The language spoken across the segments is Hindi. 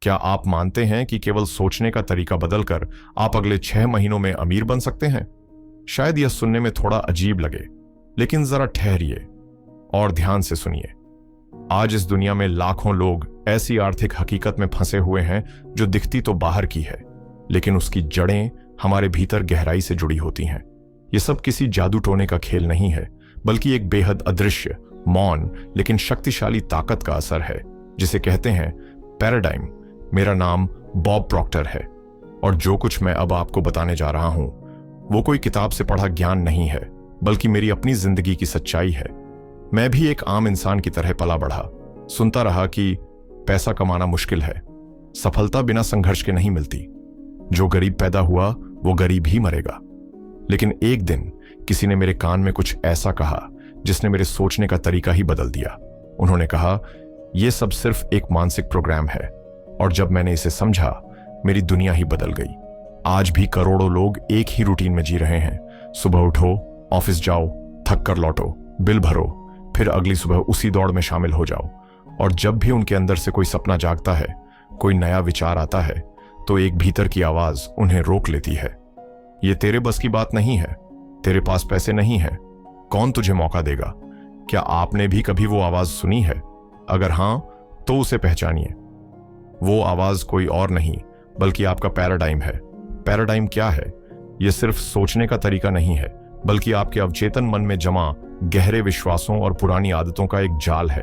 क्या आप मानते हैं कि केवल सोचने का तरीका बदलकर आप अगले 6 महीनों में अमीर बन सकते हैं? शायद यह सुनने में थोड़ा अजीब लगे, लेकिन जरा ठहरिए और ध्यान से सुनिए। आज इस दुनिया में लाखों लोग ऐसी आर्थिक हकीकत में फंसे हुए हैं जो दिखती तो बाहर की है, लेकिन उसकी जड़ें हमारे भीतर गहराई से जुड़ी होती हैं। ये सब किसी जादू टोने का खेल नहीं है, बल्कि एक बेहद अदृश्य, मौन लेकिन शक्तिशाली ताकत का असर है, जिसे कहते हैं पैराडाइम। मेरा नाम बॉब प्रॉक्टर है, और जो कुछ मैं अब आपको बताने जा रहा हूं वो कोई किताब से पढ़ा ज्ञान नहीं है, बल्कि मेरी अपनी जिंदगी की सच्चाई है। मैं भी एक आम इंसान की तरह पला बढ़ा, सुनता रहा कि पैसा कमाना मुश्किल है, सफलता बिना संघर्ष के नहीं मिलती, जो गरीब पैदा हुआ वो गरीब ही मरेगा। लेकिन एक दिन किसी ने मेरे कान में कुछ ऐसा कहा जिसने मेरे सोचने का तरीका ही बदल दिया। उन्होंने कहा, यह सब सिर्फ एक मानसिक प्रोग्राम है। और जब मैंने इसे समझा, मेरी दुनिया ही बदल गई। आज भी करोड़ों लोग एक ही रूटीन में जी रहे हैं। सुबह उठो, ऑफिस जाओ, थक कर लौटो, बिल भरो, फिर अगली सुबह उसी दौड़ में शामिल हो जाओ। और जब भी उनके अंदर से कोई सपना जागता है, कोई नया विचार आता है, तो एक भीतर की आवाज उन्हें रोक लेती है। ये तेरे बस की बात नहीं है, तेरे पास पैसे नहीं है, कौन तुझे मौका देगा? क्या आपने भी कभी वो आवाज सुनी है? अगर हां, तो उसे पहचानिए। वो आवाज कोई और नहीं बल्कि आपका पैराडाइम है। पैराडाइम क्या है? यह सिर्फ सोचने का तरीका नहीं है, बल्कि आपके अवचेतन मन में जमा गहरे विश्वासों और पुरानी आदतों का एक जाल है।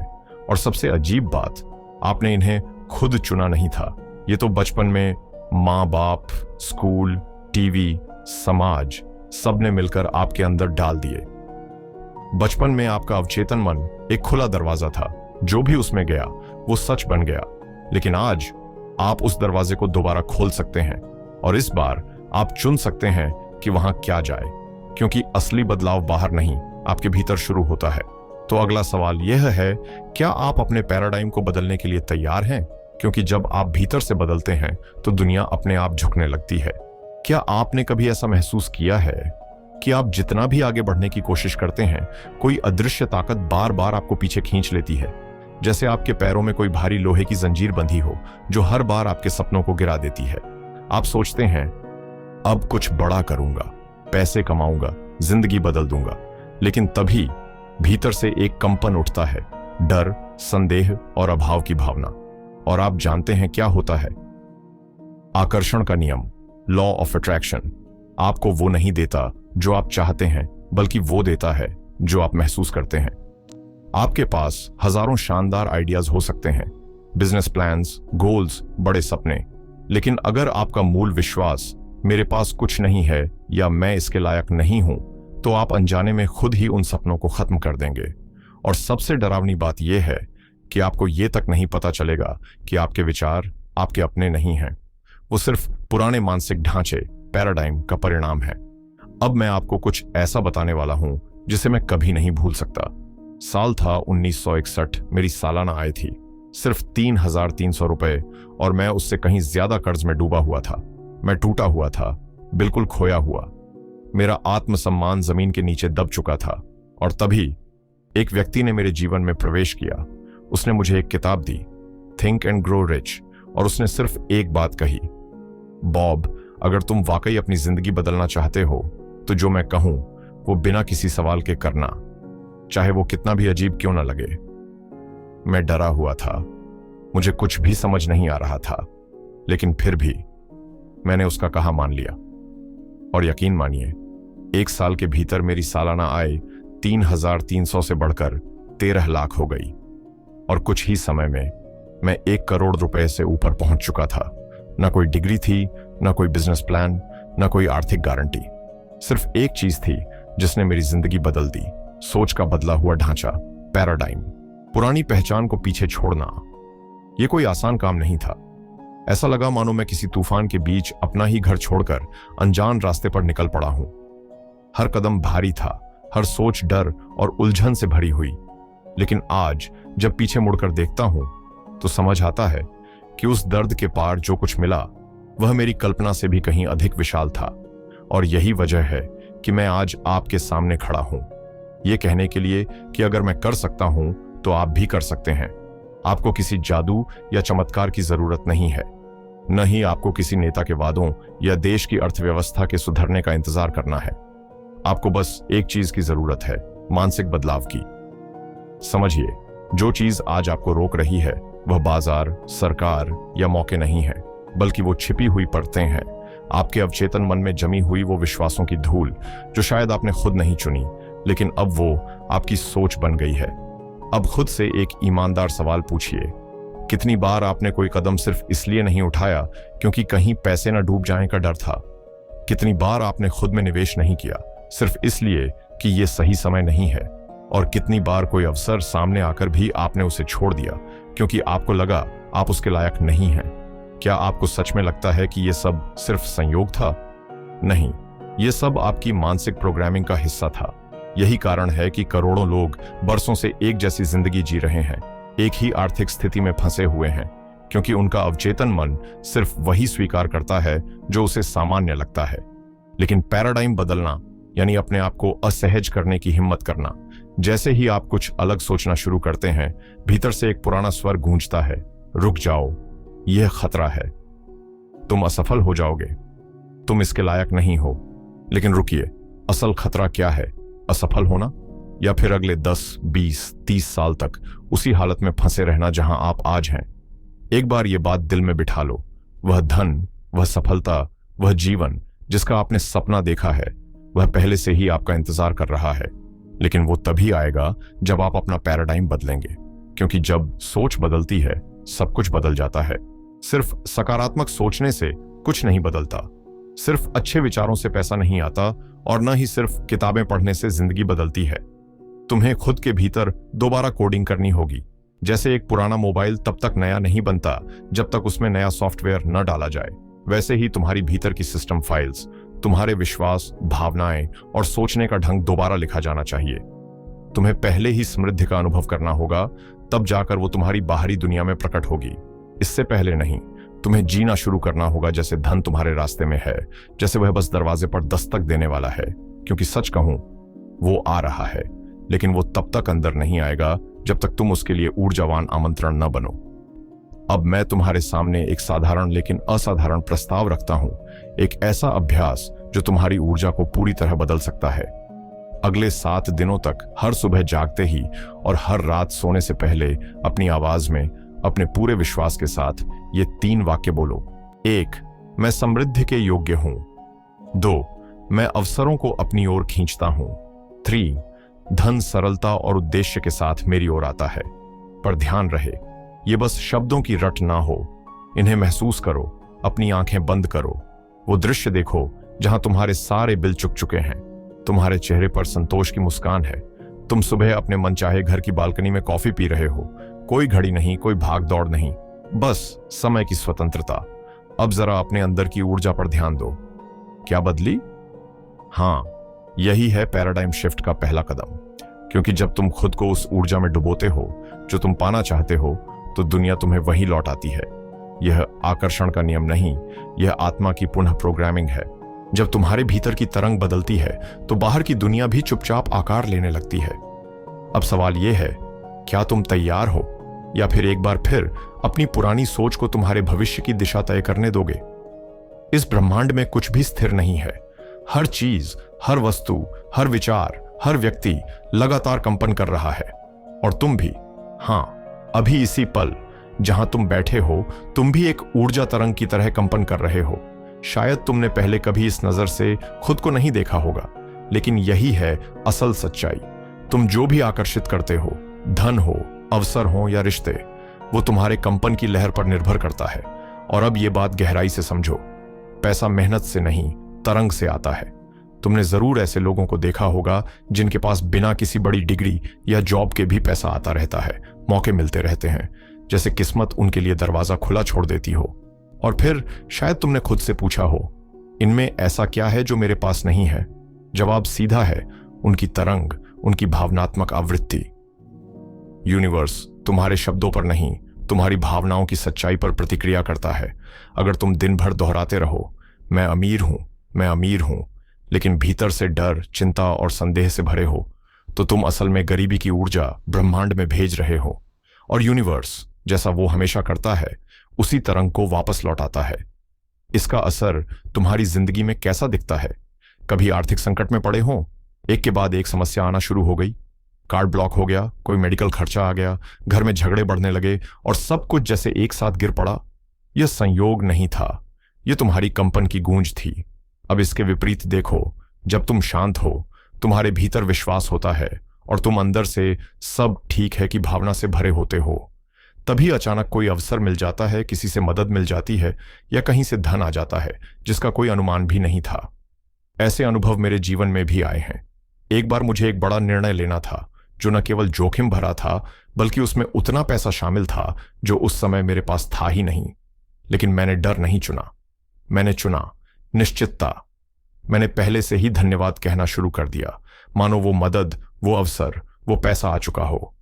और सबसे अजीब बात, आपने इन्हें खुद चुना नहीं था। ये तो बचपन में माँ बाप, स्कूल, टीवी, समाज, सबने मिलकर आपके अंदर डाल दिए। बचपन में आपका अवचेतन मन एक खुला दरवाजा था, जो भी उसमें गया वो सच बन गया। लेकिन आज आप उस दरवाजे को दोबारा खोल सकते हैं, और इस बार आप चुन सकते हैं कि वहां क्या जाए, क्योंकि असली बदलाव बाहर नहीं, आपके भीतर शुरू होता है। तो अगला सवाल यह है, क्या आप अपने पैराडाइम को बदलने के लिए तैयार हैं? क्योंकि जब आप भीतर से बदलते हैं तो दुनिया अपने आप झुकने लगती है। क्या आपने कभी ऐसा महसूस किया है कि आप जितना भी आगे बढ़ने की कोशिश करते हैं, कोई अदृश्य ताकत बार बार आपको पीछे खींच लेती है? जैसे आपके पैरों में कोई भारी लोहे की जंजीर बंधी हो, जो हर बार आपके सपनों को गिरा देती है। आप सोचते हैं, अब कुछ बड़ा करूंगा, पैसे कमाऊंगा, जिंदगी बदल दूंगा। लेकिन तभी भीतर से एक कंपन उठता है, डर, संदेह और अभाव की भावना। और आप जानते हैं क्या होता है? आकर्षण का नियम, लॉ ऑफ अट्रैक्शन, आपको वो नहीं देता जो आप चाहते हैं, बल्कि वो देता है जो आप महसूस करते हैं। आपके पास हजारों शानदार आइडियाज हो सकते हैं, बिजनेस प्लान्स, गोल्स, बड़े सपने, लेकिन अगर आपका मूल विश्वास मेरे पास कुछ नहीं है या मैं इसके लायक नहीं हूं, तो आप अनजाने में खुद ही उन सपनों को खत्म कर देंगे। और सबसे डरावनी बात यह है कि आपको यह तक नहीं पता चलेगा कि आपके विचार आपके अपने नहीं हैं, वो सिर्फ पुराने मानसिक ढांचे, पैराडाइम का परिणाम है। अब मैं आपको कुछ ऐसा बताने वाला हूं जिसे मैं कभी नहीं भूल सकता। साल था 1961, मेरी सालाना आय थी सिर्फ 3,300 रुपए, और मैं उससे कहीं ज्यादा कर्ज में डूबा हुआ था। मैं टूटा हुआ था, बिल्कुल खोया हुआ। मेरा आत्मसम्मान जमीन के नीचे दब चुका था। और तभी एक व्यक्ति ने मेरे जीवन में प्रवेश किया। उसने मुझे एक किताब दी, थिंक एंड ग्रो रिच, और उसने सिर्फ एक बात कही, बॉब, अगर तुम वाकई अपनी जिंदगी बदलना चाहते हो तो जो मैं कहूं वो बिना किसी सवाल के करना, चाहे वो कितना भी अजीब क्यों ना लगे। मैं डरा हुआ था, मुझे कुछ भी समझ नहीं आ रहा था, लेकिन फिर भी मैंने उसका कहा मान लिया। और यकीन मानिए, 1 साल के भीतर मेरी सालाना आय 3,300 से बढ़कर 13 लाख हो गई। और कुछ ही समय में मैं 1 करोड़ रुपए से ऊपर पहुंच चुका था। ना कोई डिग्री थी, ना कोई बिजनेस प्लान, ना कोई आर्थिक गारंटी। सिर्फ एक चीज थी जिसने मेरी जिंदगी बदल दी, सोच का बदला हुआ ढांचा, पैराडाइम। पुरानी पहचान को पीछे छोड़ना यह कोई आसान काम नहीं था। ऐसा लगा मानो मैं किसी तूफान के बीच अपना ही घर छोड़कर अनजान रास्ते पर निकल पड़ा हूं। हर कदम भारी था, हर सोच डर और उलझन से भरी हुई। लेकिन आज जब पीछे मुड़कर देखता हूं तो समझ आता है कि उस दर्द के पार जो कुछ मिला वह मेरी कल्पना से भी कहीं अधिक विशाल था। और यही वजह है कि मैं आज आपके सामने खड़ा हूं, ये कहने के लिए कि अगर मैं कर सकता हूं तो आप भी कर सकते हैं। आपको किसी जादू या चमत्कार की जरूरत नहीं है, न ही आपको किसी नेता के वादों या देश की अर्थव्यवस्था के सुधरने का इंतजार करना है। आपको बस एक चीज की जरूरत है, मानसिक बदलाव की। समझिए, जो चीज आज आपको रोक रही है वह बाजार, सरकार या मौके नहीं है, बल्कि वो छिपी हुई परतें हैं, आपके अवचेतन मन में जमी हुई वो विश्वासों की धूल जो शायद आपने खुद नहीं चुनी, लेकिन अब वो आपकी सोच बन गई है। अब खुद से एक ईमानदार सवाल पूछिए, कितनी बार आपने कोई कदम सिर्फ इसलिए नहीं उठाया क्योंकि कहीं पैसे न डूब जाने का डर था? कितनी बार आपने खुद में निवेश नहीं किया सिर्फ इसलिए कि यह सही समय नहीं है? और कितनी बार कोई अवसर सामने आकर भी आपने उसे छोड़ दिया क्योंकि आपको लगा आप उसके लायक नहीं हैं? क्या आपको सच में लगता है कि यह सब सिर्फ संयोग था? नहीं, यह सब आपकी मानसिक प्रोग्रामिंग का हिस्सा था। यही कारण है कि करोड़ों लोग बरसों से एक जैसी जिंदगी जी रहे हैं, एक ही आर्थिक स्थिति में फंसे हुए हैं, क्योंकि उनका अवचेतन मन सिर्फ वही स्वीकार करता है जो उसे सामान्य लगता है। लेकिन पैराडाइम बदलना यानी अपने आप को असहज करने की हिम्मत करना। जैसे ही आप कुछ अलग सोचना शुरू करते हैं, भीतर से एक पुराना स्वर गूंजता है, रुक जाओ, यह खतरा है, तुम असफल हो जाओगे, तुम इसके लायक नहीं हो। लेकिन रुकिए, असल खतरा क्या है? असफल होना, या फिर अगले 10, 20, 30 साल तक उसी हालत में फंसे रहना जहां आप आज हैं? एक बार यह बात दिल में बिठा लो, वह धन, वह सफलता, वह जीवन जिसका आपने सपना देखा है, वह पहले से ही आपका इंतजार कर रहा है। लेकिन वो तभी आएगा जब आप अपना पैराडाइम बदलेंगे, क्योंकि जब सोच बदलती है सब कुछ बदल जाता है। सिर्फ सकारात्मक सोचने से कुछ नहीं बदलता, सिर्फ अच्छे विचारों से पैसा नहीं आता, और न ही सिर्फ किताबें पढ़ने से जिंदगी बदलती है। तुम्हें खुद के भीतर दोबारा कोडिंग करनी होगी। जैसे एक पुराना मोबाइल तब तक नया नहीं बनता जब तक उसमें नया सॉफ्टवेयर न डाला जाए, वैसे ही तुम्हारी भीतर की सिस्टम फाइल्स, तुम्हारे विश्वास, भावनाएं और सोचने का ढंग दोबारा लिखा जाना चाहिए। तुम्हें पहले ही समृद्धि का अनुभव करना होगा, तब जाकर वो तुम्हारी बाहरी दुनिया में प्रकट होगी, इससे पहले नहीं। तुम्हें जीना शुरू करना होगा जैसे धन तुम्हारे रास्ते में है, जैसे वह बस दरवाजे पर दस्तक देने वाला है। क्योंकि सच कहूं, वो आ रहा है, लेकिन वो तब तक अंदर नहीं आएगा जब तक तुम उसके लिए ऊर्जावान आमंत्रण न बनो। अब मैं तुम्हारे सामने एक साधारण लेकिन असाधारण प्रस्ताव रखता हूं, एक ऐसा अभ्यास जो तुम्हारी ऊर्जा को पूरी तरह बदल सकता है। अगले 7 दिनों तक हर सुबह जागते ही और हर रात सोने से पहले अपनी आवाज में अपने पूरे विश्वास के साथ ये 3 वाक्य बोलो। 1, मैं समृद्धि के योग्य हूं। 2, मैं अवसरों को अपनी ओर खींचता हूं। 3, धन सरलता और उद्देश्य के साथ मेरी ओर आता है। पर ध्यान रहे, ये बस शब्दों की रट ना हो, इन्हें महसूस करो, अपनी आंखें बंद करो, वो दृश्य देखो जहां तुम्हारे सारे बिल चुक चुके हैं, तुम्हारे चेहरे पर संतोष की मुस्कान है, तुम सुबह अपने मनचाहे घर की बालकनी में कॉफी पी रहे हो, कोई घड़ी नहीं, कोई भाग दौड़ नहीं, बस समय की स्वतंत्रता। अब जरा अपने अंदर की ऊर्जा पर ध्यान दो। क्या बदली? हाँ, यही है पैराडाइम शिफ्ट का पहला कदम। क्योंकि जब तुम खुद को उस ऊर्जा में डुबोते हो जो तुम पाना चाहते हो, तो दुनिया तुम्हें वही लौट आती है। यह आकर्षण का नियम नहीं, यह आत्मा की पुनः प्रोग्रामिंग है। जब तुम्हारे भीतर की तरंग बदलती है तो बाहर की दुनिया भी चुपचाप आकार लेने लगती है। अब सवाल यह है, क्या तुम तैयार हो, या फिर एक बार फिर अपनी पुरानी सोच को तुम्हारे भविष्य की दिशा तय करने दोगे? इस ब्रह्मांड में कुछ भी स्थिर नहीं है। हर चीज, हर वस्तु, हर विचार, हर व्यक्ति लगातार कंपन कर रहा है, और तुम भी। हाँ, अभी इसी पल जहां तुम बैठे हो, तुम भी एक ऊर्जा तरंग की तरह कंपन कर रहे हो। शायद तुमने पहले कभी इस नजर से खुद को नहीं देखा होगा, लेकिन यही है असल सच्चाई। तुम जो भी आकर्षित करते हो, धन हो, अवसर हो या रिश्ते, वो तुम्हारे कंपन की लहर पर निर्भर करता है। और अब ये बात गहराई से समझो, पैसा मेहनत से नहीं, तरंग से आता है। तुमने जरूर ऐसे लोगों को देखा होगा जिनके पास बिना किसी बड़ी डिग्री या जॉब के भी पैसा आता रहता है, मौके मिलते रहते हैं, जैसे किस्मत उनके लिए दरवाजा खुला छोड़ देती हो। और फिर शायद तुमने खुद से पूछा हो, इनमें ऐसा क्या है जो मेरे पास नहीं है? जवाब सीधा है, उनकी तरंग, उनकी भावनात्मक आवृत्ति। यूनिवर्स तुम्हारे शब्दों पर नहीं, तुम्हारी भावनाओं की सच्चाई पर प्रतिक्रिया करता है। अगर तुम दिन भर दोहराते रहो, मैं अमीर हूं, मैं अमीर हूं, लेकिन भीतर से डर, चिंता और संदेह से भरे हो, तो तुम असल में गरीबी की ऊर्जा ब्रह्मांड में भेज रहे हो। और यूनिवर्स जैसा वो हमेशा करता है, उसी तरंग को वापस लौटाता है। इसका असर तुम्हारी जिंदगी में कैसा दिखता है? कभी आर्थिक संकट में पड़े हों, एक के बाद एक समस्या आना शुरू हो गई, कार्ड ब्लॉक हो गया, कोई मेडिकल खर्चा आ गया, घर में झगड़े बढ़ने लगे और सब कुछ जैसे एक साथ गिर पड़ा। यह संयोग नहीं था, यह तुम्हारी कंपन की गूंज थी। अब इसके विपरीत देखो, जब तुम शांत हो, तुम्हारे भीतर विश्वास होता है और तुम अंदर से सब ठीक है की भावना से भरे होते हो, तभी अचानक कोई अवसर मिल जाता है, किसी से मदद मिल जाती है या कहीं से धन आ जाता है जिसका कोई अनुमान भी नहीं था। ऐसे अनुभव मेरे जीवन में भी आए हैं। एक बार मुझे एक बड़ा निर्णय लेना था जो न केवल जोखिम भरा था, बल्कि उसमें उतना पैसा शामिल था जो उस समय मेरे पास था ही नहीं। लेकिन मैंने डर नहीं चुना, मैंने चुना निश्चितता। मैंने पहले से ही धन्यवाद कहना शुरू कर दिया, मानो वो मदद, वो अवसर, वो पैसा आ चुका हो।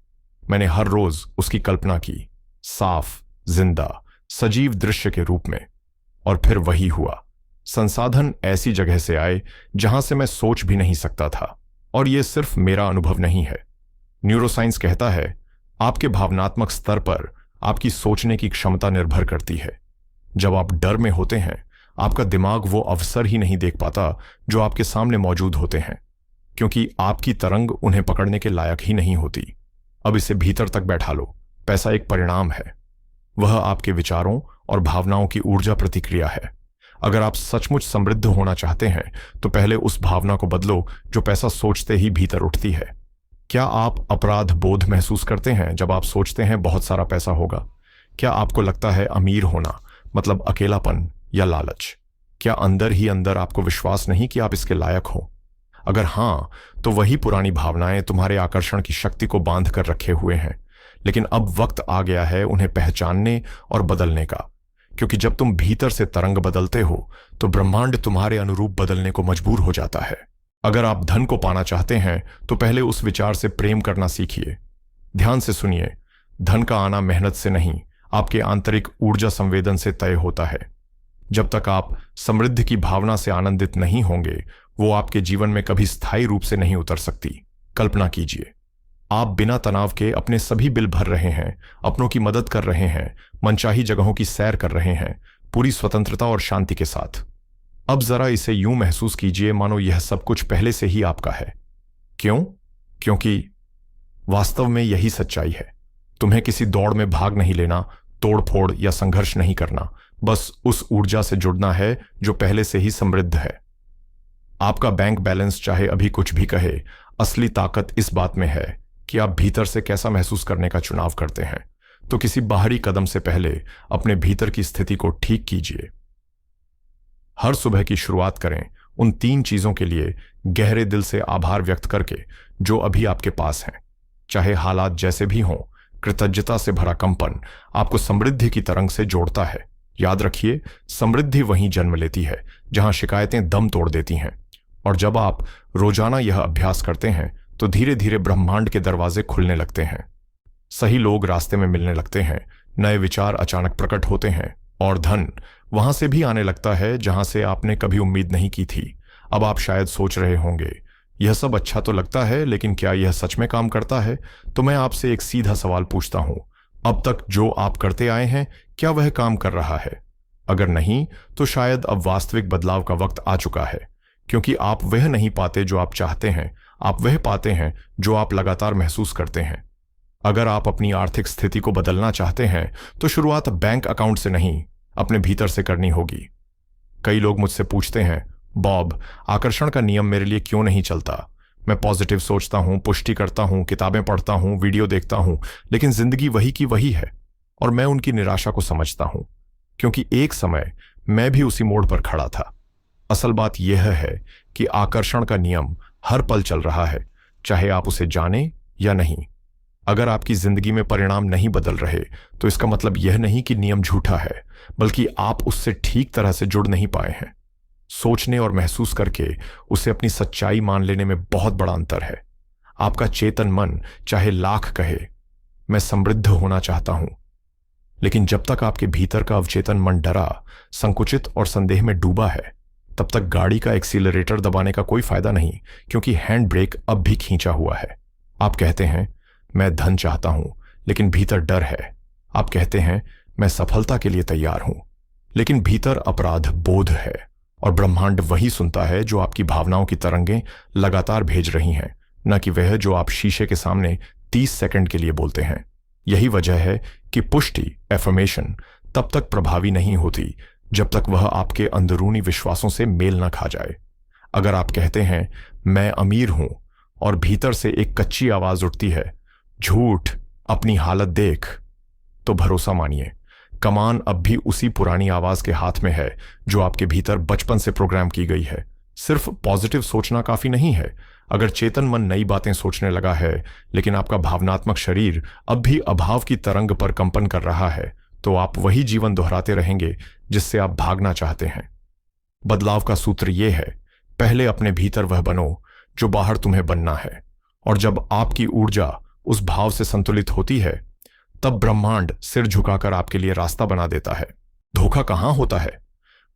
मैंने हर रोज उसकी कल्पना की, साफ, जिंदा, सजीव दृश्य के रूप में। और फिर वही हुआ। संसाधन ऐसी जगह से आए जहां से मैं सोच भी नहीं सकता था। और यह सिर्फ मेरा अनुभव नहीं है। न्यूरोसाइंस कहता है, आपके भावनात्मक स्तर पर आपकी सोचने की क्षमता निर्भर करती है। जब आप डर में होते हैं, आपका दिमाग वो अवसर ही नहीं देख पाता जो आपके सामने मौजूद होते हैं, क्योंकि आपकी तरंग उन्हें पकड़ने के लायक ही नहीं होती। अब इसे भीतर तक बैठा लो। पैसा एक परिणाम है, वह आपके विचारों और भावनाओं की ऊर्जा प्रतिक्रिया है। अगर आप सचमुच समृद्ध होना चाहते हैं तो पहले उस भावना को बदलो जो पैसा सोचते ही भीतर उठती है। क्या आप अपराध बोध महसूस करते हैं जब आप सोचते हैं बहुत सारा पैसा होगा? क्या आपको लगता है अमीर होना मतलब अकेलापन या लालच? क्या अंदर ही अंदर आपको विश्वास नहीं कि आप इसके लायक हो? अगर हां, तो वही पुरानी भावनाएं तुम्हारे आकर्षण की शक्ति को बांध कर रखे हुए हैं। लेकिन अब वक्त आ गया है उन्हें पहचानने और बदलने का, क्योंकि जब तुम भीतर से तरंग बदलते हो तो ब्रह्मांड तुम्हारे अनुरूप बदलने को मजबूर हो जाता है। अगर आप धन को पाना चाहते हैं तो पहले उस विचार से प्रेम करना सीखिए। ध्यान से सुनिए, धन का आना मेहनत से नहीं, आपके आंतरिक ऊर्जा संवेदन से तय होता है। जब तक आप समृद्धि की भावना से आनंदित नहीं होंगे, वो आपके जीवन में कभी स्थायी रूप से नहीं उतर सकती। कल्पना कीजिए, आप बिना तनाव के अपने सभी बिल भर रहे हैं, अपनों की मदद कर रहे हैं, मनचाही जगहों की सैर कर रहे हैं, पूरी स्वतंत्रता और शांति के साथ। अब जरा इसे यूं महसूस कीजिए मानो यह सब कुछ पहले से ही आपका है। क्यों? क्योंकि वास्तव में यही सच्चाई है। तुम्हें किसी दौड़ में भाग नहीं लेना, तोड़फोड़ या संघर्ष नहीं करना, बस उस ऊर्जा से जुड़ना है जो पहले से ही समृद्ध है। आपका बैंक बैलेंस चाहे अभी कुछ भी कहे, असली ताकत इस बात में है कि आप भीतर से कैसा महसूस करने का चुनाव करते हैं। तो किसी बाहरी कदम से पहले अपने भीतर की स्थिति को ठीक कीजिए। हर सुबह की शुरुआत करें उन 3 चीजों के लिए गहरे दिल से आभार व्यक्त करके जो अभी आपके पास हैं। चाहे हालात जैसे भी हों, कृतज्ञता से भरा कंपन आपको समृद्धि की तरंग से जोड़ता है। याद रखिए, समृद्धि वहीं जन्म लेती है जहां शिकायतें दम तोड़ देती हैं। और जब आप रोजाना यह अभ्यास करते हैं तो धीरे धीरे ब्रह्मांड के दरवाजे खुलने लगते हैं। सही लोग रास्ते में मिलने लगते हैं, नए विचार अचानक प्रकट होते हैं और धन वहां से भी आने लगता है जहां से आपने कभी उम्मीद नहीं की थी। अब आप शायद सोच रहे होंगे, यह सब अच्छा तो लगता है, लेकिन क्या यह सच में काम करता है? तो मैं आपसे एक सीधा सवाल पूछता हूं, अब तक जो आप करते आए हैं क्या वह काम कर रहा है? अगर नहीं, तो शायद अब वास्तविक बदलाव का वक्त आ चुका है, क्योंकि आप वह नहीं पाते जो आप चाहते हैं, आप वह पाते हैं जो आप लगातार महसूस करते हैं। अगर आप अपनी आर्थिक स्थिति को बदलना चाहते हैं तो शुरुआत बैंक अकाउंट से नहीं, अपने भीतर से करनी होगी। कई लोग मुझसे पूछते हैं, बॉब, आकर्षण का नियम मेरे लिए क्यों नहीं चलता? मैं पॉजिटिव सोचता हूं, पुष्टि करता हूं, किताबें पढ़ता हूं, वीडियो देखता हूं, लेकिन जिंदगी वही की वही है। और मैं उनकी निराशा को समझता हूं, क्योंकि एक समय मैं भी उसी मोड़ पर खड़ा था। असल बात यह है कि आकर्षण का नियम हर पल चल रहा है, चाहे आप उसे जाने या नहीं। अगर आपकी जिंदगी में परिणाम नहीं बदल रहे तो इसका मतलब यह नहीं कि नियम झूठा है, बल्कि आप उससे ठीक तरह से जुड़ नहीं पाए हैं। सोचने और महसूस करके उसे अपनी सच्चाई मान लेने में बहुत बड़ा अंतर है। आपका चेतन मन चाहे लाख कहे, मैं समृद्ध होना चाहता हूं, लेकिन जब तक आपके भीतर का अवचेतन मन डरा, संकुचित और संदेह में डूबा है, तब तक गाड़ी का एक्सीलरेटर दबाने का कोई फायदा नहीं, क्योंकि हैंड ब्रेक अब भी खींचा हुआ है। आप कहते हैं, मैं धन चाहता हूं, लेकिन भीतर डर है। आप कहते हैं मैं सफलता के लिए तैयार हूं, लेकिन भीतर अपराध बोध है और ब्रह्मांड वही सुनता है जो आपकी भावनाओं की तरंगें लगातार भेज रही हैं, न कि वह जो आप शीशे के सामने 30 सेकंड के लिए बोलते हैं। यही वजह है कि पुष्टि एफर्मेशन तब तक प्रभावी नहीं होती जब तक वह आपके अंदरूनी विश्वासों से मेल न खा जाए। अगर आप कहते हैं मैं अमीर हूं और भीतर से एक कच्ची आवाज उठती है, झूठ, अपनी हालत देख, तो भरोसा मानिए, कमान अब भी उसी पुरानी आवाज के हाथ में है जो आपके भीतर बचपन से प्रोग्राम की गई है। सिर्फ पॉजिटिव सोचना काफी नहीं है। अगर चेतन मन नई बातें सोचने लगा है लेकिन आपका भावनात्मक शरीर अब भी अभाव की तरंग पर कंपन कर रहा है, तो आप वही जीवन दोहराते रहेंगे जिससे आप भागना चाहते हैं। बदलाव का सूत्र यह है, पहले अपने भीतर वह बनो जो बाहर तुम्हें बनना है, और जब आपकी ऊर्जा उस भाव से संतुलित होती है तब ब्रह्मांड सिर झुकाकर आपके लिए रास्ता बना देता है। धोखा कहां होता है?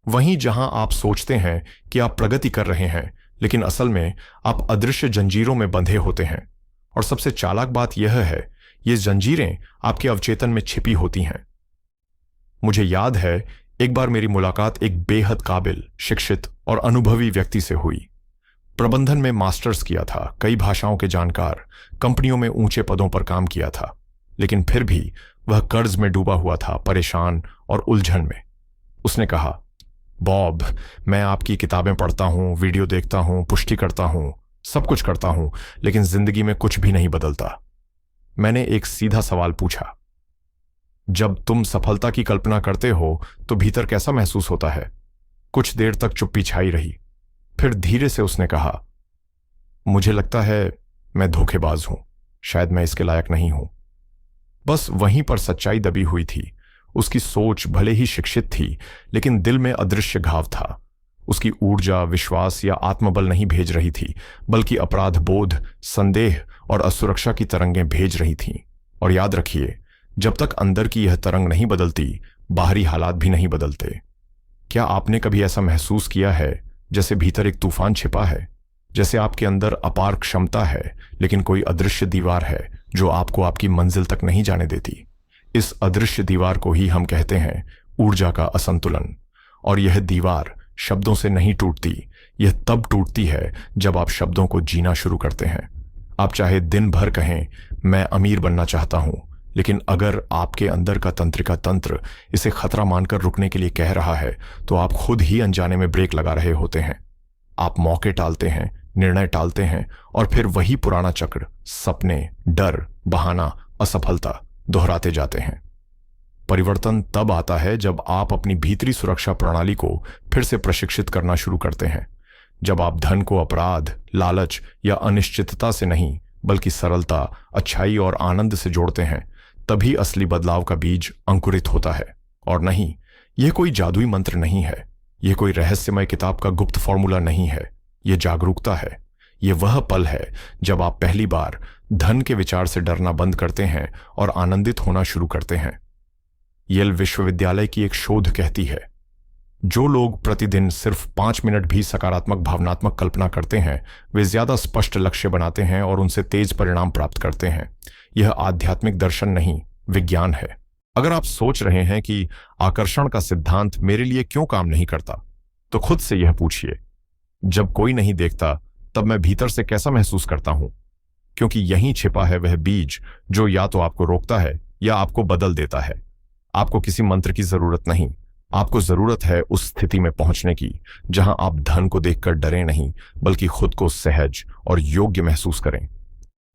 वहीं जहां आप सोचते हैं कि आप प्रगति कर रहे हैं, लेकिन असल में आप अदृश्य जंजीरों में बंधे होते हैं। और सबसे चालाक बात यह है, ये जंजीरें आपके अवचेतन में छिपी होती हैं। मुझे याद है एक बार मेरी मुलाकात एक बेहद काबिल, शिक्षित और अनुभवी व्यक्ति से हुई। प्रबंधन में मास्टर्स किया था, कई भाषाओं के जानकार, कंपनियों में ऊंचे पदों पर काम किया था, लेकिन फिर भी वह कर्ज में डूबा हुआ था, परेशान और उलझन में। उसने कहा, बॉब, मैं आपकी किताबें पढ़ता हूं, वीडियो देखता हूं, पुष्टि करता हूं, सब कुछ करता हूं, लेकिन जिंदगी में कुछ भी नहीं बदलता। मैंने एक सीधा सवाल पूछा, जब तुम सफलता की कल्पना करते हो तो भीतर कैसा महसूस होता है? कुछ देर तक चुप्पी छाई रही। फिर धीरे से उसने कहा, मुझे लगता है मैं धोखेबाज हूं, शायद मैं इसके लायक नहीं हूं। बस वहीं पर सच्चाई दबी हुई थी। उसकी सोच भले ही शिक्षित थी, लेकिन दिल में अदृश्य घाव था। उसकी ऊर्जा विश्वास या आत्मबल नहीं भेज रही थी, बल्कि अपराध बोध, संदेह और असुरक्षा की तरंगें भेज रही थीं। और याद रखिए, जब तक अंदर की यह तरंग नहीं बदलती, बाहरी हालात भी नहीं बदलते। क्या आपने कभी ऐसा महसूस किया है जैसे भीतर एक तूफान छिपा है? जैसे आपके अंदर अपार क्षमता है, लेकिन कोई अदृश्य दीवार है जो आपको आपकी मंजिल तक नहीं जाने देती। इस अदृश्य दीवार को ही हम कहते हैं ऊर्जा का असंतुलन। और यह दीवार शब्दों से नहीं टूटती, यह तब टूटती है जब आप शब्दों को जीना शुरू करते हैं। आप चाहे दिन भर कहें मैं अमीर बनना चाहता हूं, लेकिन अगर आपके अंदर का तंत्रिका तंत्र इसे खतरा मानकर रुकने के लिए कह रहा है, तो आप खुद ही अनजाने में ब्रेक लगा रहे होते हैं। आप मौके टालते हैं, निर्णय टालते हैं, और फिर वही पुराना चक्र सपने, डर, बहाना, असफलता दोहराते जाते हैं। परिवर्तन तब आता है जब आप अपनी भीतरी सुरक्षा प्रणाली को फिर से प्रशिक्षित करना शुरू करते हैं। जब आप धन को अपराध, लालच या अनिश्चितता से नहीं, बल्कि सरलता, अच्छाई और आनंद से जोड़ते हैं, तभी असली बदलाव का बीज अंकुरित होता है। और नहीं, यह कोई जादुई मंत्र नहीं है, यह कोई रहस्यमय किताब का गुप्त फॉर्मूला नहीं है। यह जागरूकता है। यह वह पल है जब आप पहली बार धन के विचार से डरना बंद करते हैं और आनंदित होना शुरू करते हैं। येल विश्वविद्यालय की एक शोध कहती है, जो लोग प्रतिदिन सिर्फ 5 मिनट भी सकारात्मक भावनात्मक कल्पना करते हैं, वे ज्यादा स्पष्ट लक्ष्य बनाते हैं और उनसे तेज परिणाम प्राप्त करते हैं। यह आध्यात्मिक दर्शन नहीं, विज्ञान है। अगर आप सोच रहे हैं कि आकर्षण का सिद्धांत मेरे लिए क्यों काम नहीं करता, तो खुद से यह पूछिए, जब कोई नहीं देखता तब मैं भीतर से कैसा महसूस करता हूं? क्योंकि यहीं छिपा है वह बीज जो या तो आपको रोकता है या आपको बदल देता है। आपको किसी मंत्र की जरूरत नहीं, आपको जरूरत है उस स्थिति में पहुंचने की जहां आप धन को देखकर डरे नहीं, बल्कि खुद को सहज और योग्य महसूस करें।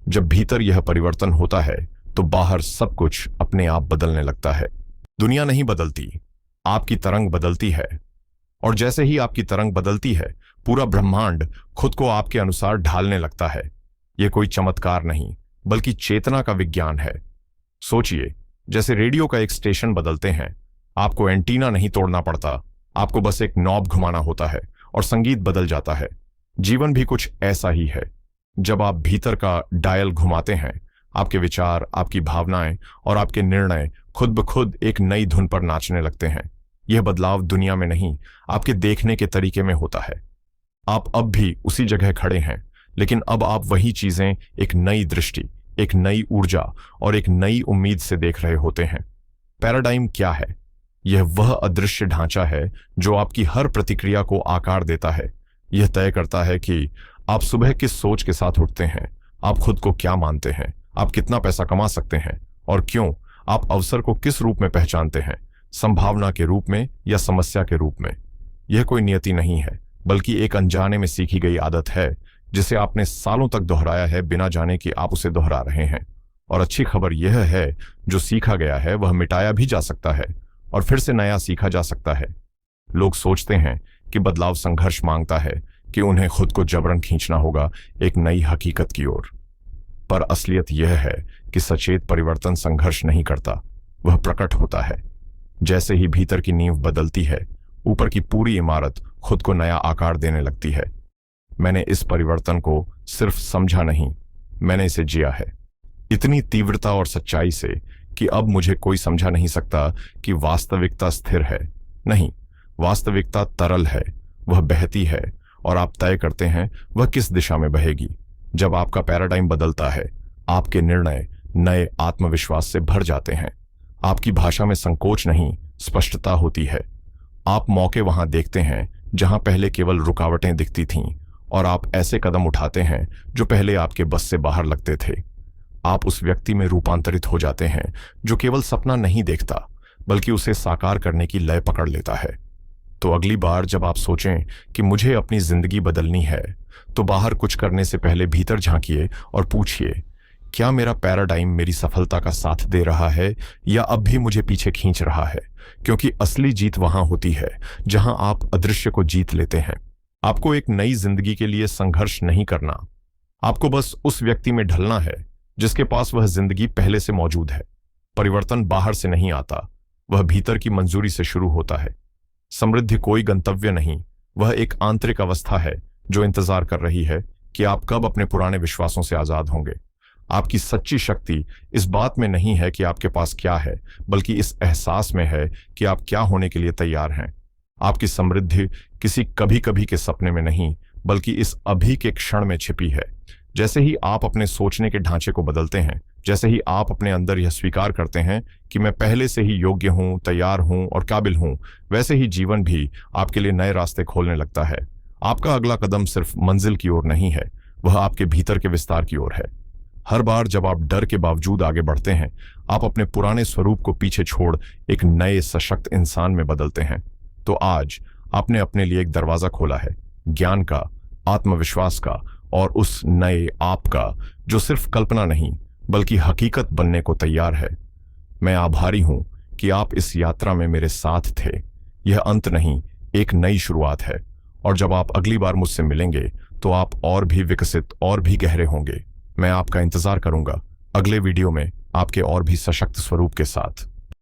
जब भीतर यह परिवर्तन होता है तो बाहर सब कुछ अपने आप बदलने लगता है। दुनिया नहीं बदलती, आपकी तरंग बदलती है। और जैसे ही आपकी तरंग बदलती है, पूरा ब्रह्मांड खुद को आपके अनुसार ढालने लगता है। यह कोई चमत्कार नहीं, बल्कि चेतना का विज्ञान है। सोचिए, जैसे रेडियो का एक स्टेशन बदलते हैं, आपको एंटीना नहीं तोड़ना पड़ता, आपको बस एक नॉब घुमाना होता है और संगीत बदल जाता है। जीवन भी कुछ ऐसा ही है। जब आप भीतर का डायल घुमाते हैं, आपके विचार, आपकी भावनाएं और आपके निर्णय खुद ब खुद एक नई धुन पर नाचने लगते हैं। यह बदलाव दुनिया में नहीं, आपके देखने के तरीके में होता है। आप अब भी उसी जगह खड़े हैं, लेकिन अब आप वही चीजें एक नई दृष्टि, एक नई ऊर्जा और एक नई उम्मीद से देख रहे होते हैं। पैराडाइम क्या है? यह वह अदृश्य ढांचा है जो आपकी हर प्रतिक्रिया को आकार देता है। यह तय करता है कि आप सुबह किस सोच के साथ उठते हैं, आप खुद को क्या मानते हैं, आप कितना पैसा कमा सकते हैं और क्यों, आप अवसर को किस रूप में पहचानते हैं, संभावना के रूप में या समस्या के रूप में। यह कोई नियति नहीं है, बल्कि एक अनजाने में सीखी गई आदत है जिसे आपने सालों तक दोहराया है बिना जाने कि आप उसे दोहरा रहे हैं। और अच्छी खबर यह है, जो सीखा गया है वह मिटाया भी जा सकता है और फिर से नया सीखा जा सकता है। लोग सोचते हैं कि बदलाव संघर्ष मांगता है, कि उन्हें खुद को जबरन खींचना होगा एक नई हकीकत की ओर। पर असलियत यह है कि सचेत परिवर्तन संघर्ष नहीं करता, वह प्रकट होता है। जैसे ही भीतर की नींव बदलती है, ऊपर की पूरी इमारत खुद को नया आकार देने लगती है। मैंने इस परिवर्तन को सिर्फ समझा नहीं, मैंने इसे जिया है, इतनी तीव्रता और सच्चाई से कि अब मुझे कोई समझा नहीं सकता कि वास्तविकता स्थिर है। नहीं, वास्तविकता तरल है, वह बहती है और आप तय करते हैं वह किस दिशा में बहेगी। जब आपका पैराडाइम बदलता है, आपके निर्णय नए आत्मविश्वास से भर जाते हैं। आपकी भाषा में संकोच नहीं, स्पष्टता होती है। आप मौके वहां देखते हैं जहां पहले केवल रुकावटें दिखती थीं, और आप ऐसे कदम उठाते हैं जो पहले आपके बस से बाहर लगते थे। आप उस व्यक्ति में रूपांतरित हो जाते हैं जो केवल सपना नहीं देखता, बल्कि उसे साकार करने की लय पकड़ लेता है। तो अगली बार जब आप सोचें कि मुझे अपनी जिंदगी बदलनी है, तो बाहर कुछ करने से पहले भीतर झांकिए और पूछिए, क्या मेरा पैराडाइम मेरी सफलता का साथ दे रहा है या अब भी मुझे पीछे खींच रहा है? क्योंकि असली जीत वहां होती है जहां आप अदृश्य को जीत लेते हैं। आपको एक नई जिंदगी के लिए संघर्ष नहीं करना, आपको बस उस व्यक्ति में ढलना है जिसके पास वह जिंदगी पहले से मौजूद है। परिवर्तन बाहर से नहीं आता, वह भीतर की मंजूरी से शुरू होता है। समृद्धि कोई गंतव्य नहीं, वह एक आंतरिक अवस्था है जो इंतजार कर रही है कि आप कब अपने पुराने विश्वासों से आजाद होंगे। आपकी सच्ची शक्ति इस बात में नहीं है कि आपके पास क्या है, बल्कि इस एहसास में है कि आप क्या होने के लिए तैयार हैं। आपकी समृद्धि किसी कभी कभी के सपने में नहीं, बल्कि इस अभी के क्षण में छिपी है। जैसे ही आप अपने सोचने के ढांचे को बदलते हैं, जैसे ही आप अपने अंदर यह स्वीकार करते हैं कि मैं पहले से ही योग्य हूं, तैयार हूं और काबिल हूं, वैसे ही जीवन भी आपके लिए नए रास्ते खोलने लगता है। आपका अगला कदम सिर्फ मंजिल की ओर नहीं है, वह आपके भीतर के विस्तार की ओर है। हर बार जब आप डर के बावजूद आगे बढ़ते हैं, आप अपने पुराने स्वरूप को पीछे छोड़ एक नए सशक्त इंसान में बदलते हैं। तो आज आपने अपने लिए एक दरवाजा खोला है, ज्ञान का, आत्मविश्वास का और उस नए आप का जो सिर्फ कल्पना नहीं बल्कि हकीकत बनने को तैयार है। मैं आभारी हूं कि आप इस यात्रा में मेरे साथ थे। यह अंत नहीं, एक नई शुरुआत है। और जब आप अगली बार मुझसे मिलेंगे तो आप और भी विकसित और भी गहरे होंगे। मैं आपका इंतजार करूंगा अगले वीडियो में आपके और भी सशक्त स्वरूप के साथ।